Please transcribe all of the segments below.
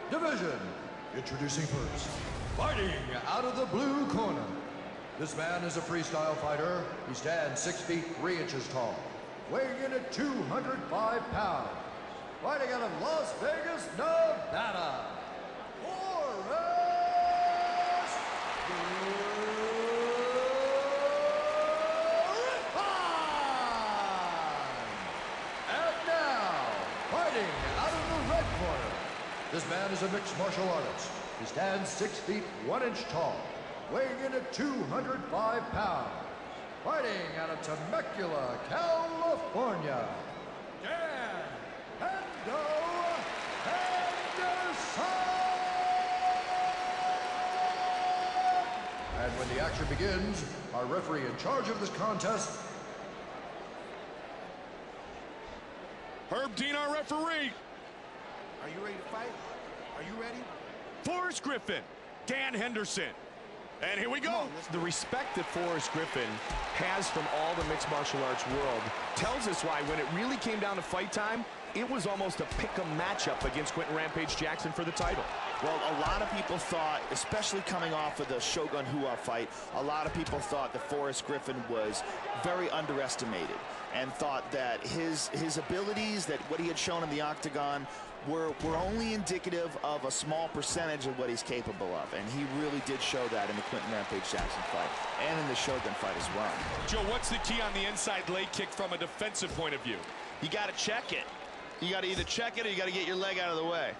division. Introducing first, fighting out of the blue corner. This man is a freestyle fighter. He stands 6 feet 3 inches tall, weighing in at 205 pounds. Fighting out of Las Vegas, Nevada, Forrest Griffin! And now, fighting out of the red corner. This man is a mixed martial artist. He stands 6 feet 1 inch tall, weighing in at 205 pounds. Fighting out of Temecula, California, Henderson! And when the action begins, our referee in charge of this contest, Herb Dean, our referee. Are you ready to fight? Are you ready? Forrest Griffin, Dan Henderson. And here we go. The respect that Forrest Griffin has from all the mixed martial arts world tells us why when it really came down to fight time, it was almost a pick-em matchup against Quentin Rampage Jackson for the title. Well, a lot of people thought, especially coming off of the Shogun Rua fight, a lot of people thought that Forrest Griffin was very underestimated and thought that his abilities, that what he had shown in the octagon, were only indicative of a small percentage of what he's capable of. And he really did show that in the Quentin Rampage Jackson fight and in the Shogun fight as well. Joe, what's the key on the inside leg kick from a defensive point of view? You got to check it. You got to either check it or you got to get your leg out of the way.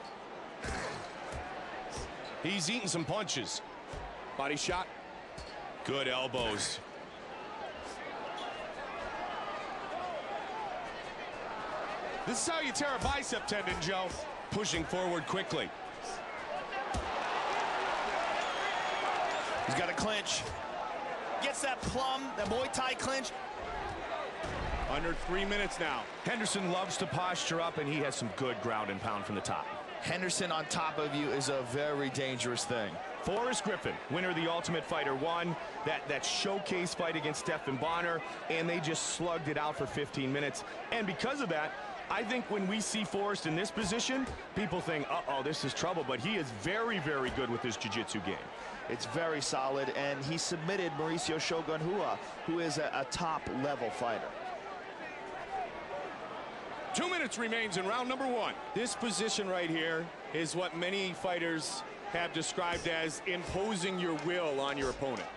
He's eating some punches. Body shot. Good elbows. This is how you tear a bicep tendon, Joe. Pushing forward quickly. He's got a clinch. Gets that plum, that Muay Thai clinch. Under 3 minutes now. Henderson loves to posture up, and he has some good ground and pound from the top. Henderson on top of you is a very dangerous thing. Forrest Griffin, winner of the Ultimate Fighter 1, that showcase fight against Stephan Bonner, and they just slugged it out for 15 minutes. And because of that, I think when we see Forrest in this position, people think, uh-oh, this is trouble. But he is very, very good with his jiu-jitsu game. It's very solid, and he submitted Mauricio Shogun Rua, who is a top-level fighter. 2 minutes remains in round number 1. This position right here is what many fighters have described as imposing your will on your opponent.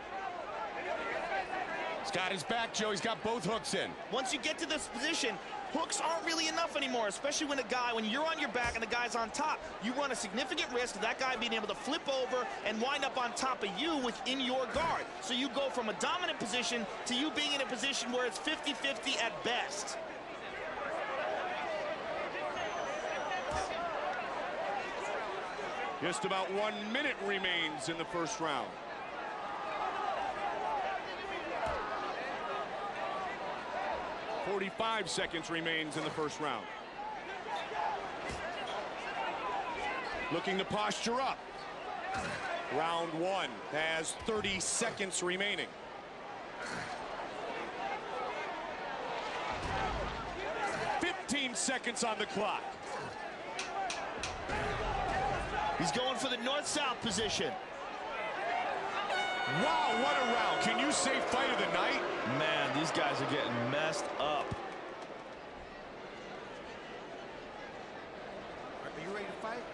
He's got his back, Joe. He's got both hooks in. Once you get to this position, hooks aren't really enough anymore, especially when you're on your back and the guy's on top. You run a significant risk of that guy being able to flip over and wind up on top of you within your guard. So you go from a dominant position to you being in a position where it's 50-50 at best. Just about 1 minute remains in the first round. .45 seconds remains in the first round. Looking to posture up. Round 1 has 30 seconds remaining. .15 seconds on the clock. He's going for the north-south position. Wow, what a round. Can you say fight of the night? Man, these guys are getting messed up. Are you ready to fight?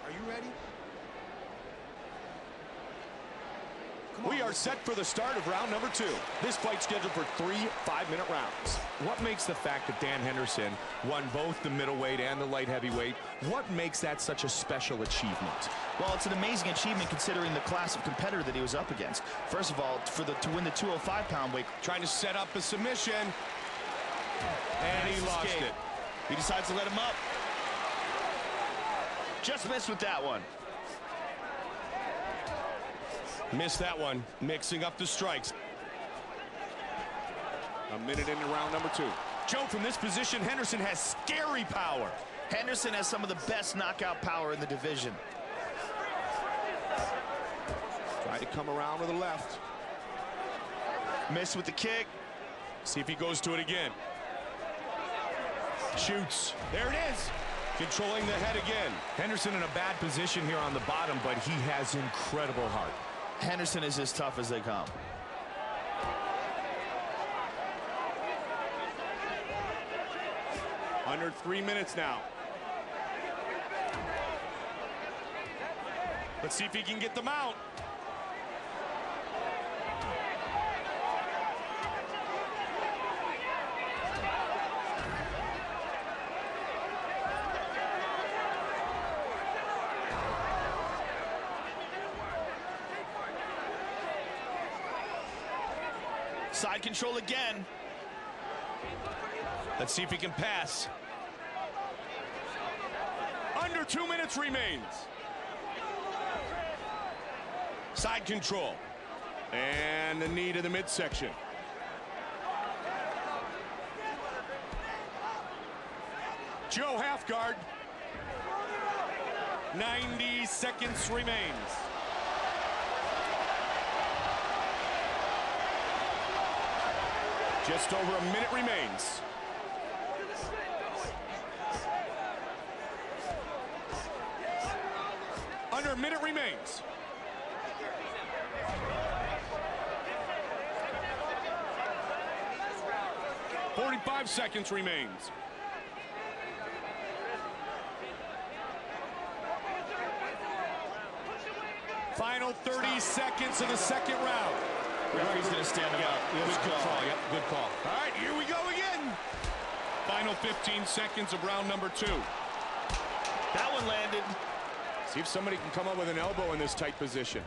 Are you ready? We are set for the start of round number 2. This fight's scheduled for 3 5-minute rounds. What makes the fact that Dan Henderson won both the middleweight and the light heavyweight, what makes that such a special achievement? Well, it's an amazing achievement considering the class of competitor that he was up against. First of all, to win the 205-pound weight. Trying to set up a submission. And he lost it. He decides to let him up. Just missed with that one. Missed that one. Mixing up the strikes. A minute into round number 2. Joe, from this position, Henderson has scary power. Henderson has some of the best knockout power in the division. Try to come around with the left. Missed with the kick. See if he goes to it again. Shoots. There it is. Controlling the head again. Henderson in a bad position here on the bottom, but he has incredible heart. Henderson is as tough as they come. Under 3 minutes now. Let's see if he can get them out. Side control again. Let's see if he can pass. Under 2 minutes remains. Side control. And the knee to the midsection. Joe half guard. 90 seconds remains. Just over a minute remains. Under a minute remains. .45 seconds remains. Final 30 seconds of the second round. Referee's going to stand him up. Good call. Yep, good call. All right, here we go again. Final 15 seconds of round number 2. That one landed. See if somebody can come up with an elbow in this tight position.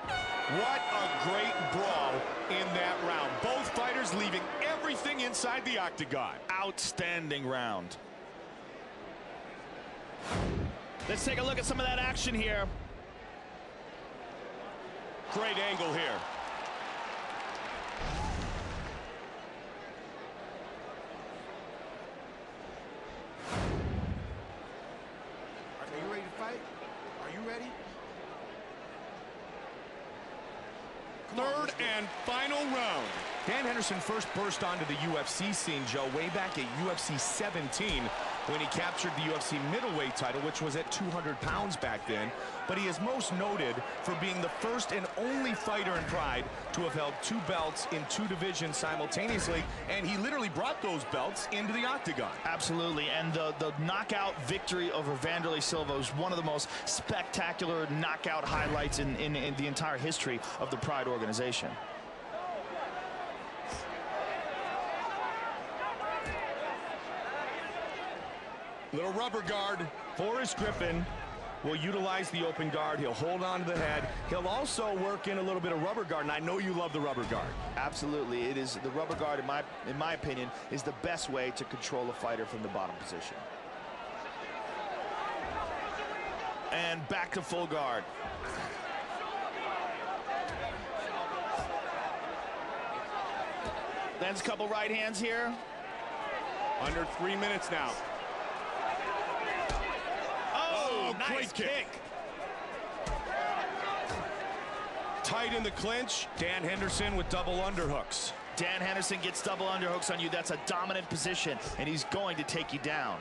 What a great brawl in that round. Both fighters leaving everything inside the octagon. Outstanding round. Let's take a look at some of that action here. Great angle here. Are you ready to fight? Are you ready? Third and final round. Dan Henderson first burst onto the UFC scene, Joe, way back at UFC 17 when he captured the UFC middleweight title, which was at 200 pounds back then. But he is most noted for being the first and only fighter in Pride to have held 2 belts in 2 divisions simultaneously, and he literally brought those belts into the octagon. Absolutely, and the knockout victory over Vanderlei Silva was one of the most spectacular knockout highlights in the entire history of the Pride organization. Little rubber guard. Forrest Griffin will utilize the open guard. He'll hold on to the head. He'll also work in a little bit of rubber guard, and I know you love the rubber guard. Absolutely, it is the rubber guard, in my opinion, is the best way to control a fighter from the bottom position. And back to full guard. Lands a couple right hands here. Under 3 minutes now. Oh, nice great kick. Tight in the clinch. Dan Henderson with double underhooks. Dan Henderson gets double underhooks on you. That's a dominant position, and he's going to take you down.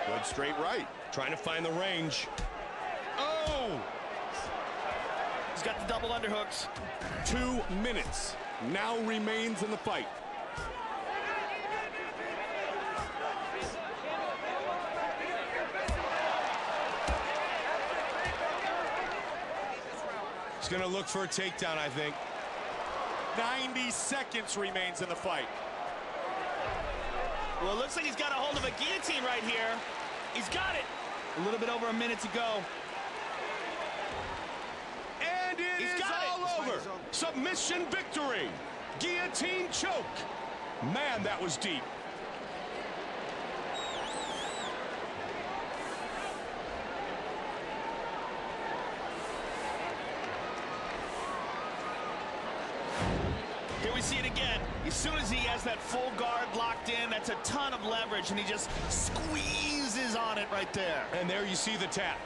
Good straight right. Trying to find the range. Oh! He's got the double underhooks. 2 minutes now remains in the fight. He's going to look for a takedown, I think. 90 seconds remains in the fight. Well, it looks like he's got a hold of a guillotine right here. He's got it. A little bit over a minute to go. And it is all over. Submission victory. Guillotine choke. Man, that was deep. Here we see it again. As soon as he has that full guard locked in, that's a ton of leverage, and he just squeezes on it right there. And there you see the tap.